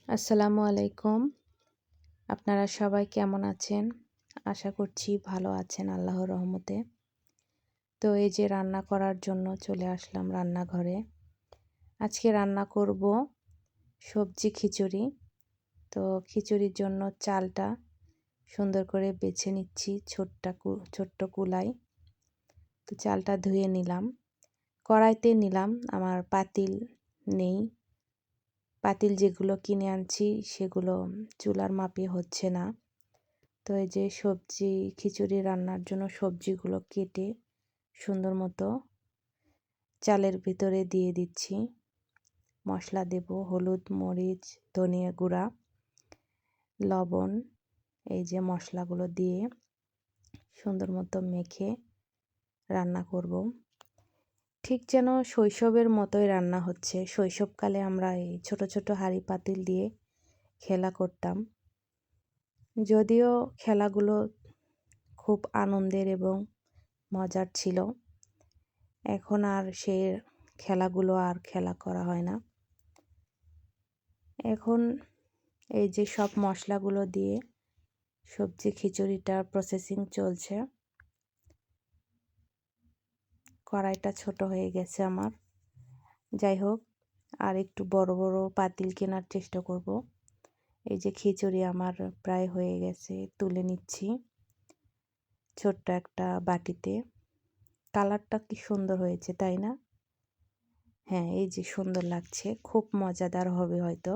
আসসালামু আলাইকুম। আপনারা সবাই কেমন আছেন? আশা করছি ভালো আছেন আল্লাহর রহমতে। তো এই যে রান্না করার জন্য চলে আসলাম রান্নাঘরে। আজকে রান্না করব সবজি খিচুড়ি। তো খিচুড়ির জন্য চালটা সুন্দর করে বেছে নিচ্ছি ছোট্ট কুলায়। তো চালটা ধুয়ে নিলাম। কড়াইতে নিলাম, আমার পাতিল নেই। পাতিল যেগুলো কিনে আনছি সেগুলো চুলার মাপে হচ্ছে না। তো এই যে খিচুড়ি রান্নার জন্য সবজিগুলো কেটে সুন্দর মতো চালের ভিতরে দিয়ে দিচ্ছি। মশলা দেব হলুদ, মরিচ, ধনিয়া গুঁড়া, লবণ। এই যে মশলাগুলো দিয়ে সুন্দর মতো মেখে রান্না করব। ঠিক যেন শৈশবের মতোই রান্না হচ্ছে। শৈশবকালে আমরা এই ছোট ছোট হাঁড়ি পাতিল দিয়ে খেলা করতাম। যদিও খেলাগুলো খুব আনন্দের এবং মজার ছিল। এখন আর সে খেলাগুলো আর খেলা করা হয় না। এখন এই যে সব মশলাগুলো দিয়ে সবজি খিচুড়িটার প্রসেসিং চলছে। কড়াইটা ছোট হয়ে গেছে আমার। যাই হোক, আর একটু বড় বড় পাতিল কেনার চেষ্টা করব। এই যে খিচুড়ি আমার প্রায় হয়ে গেছে, তুলে নিচ্ছি ছোট্ট একটা বাটিতে। কালারটা কি সুন্দর হয়েছে, তাই না? হ্যাঁ, এই যে সুন্দর লাগছে, খুব মজাদার হবে হয়তো।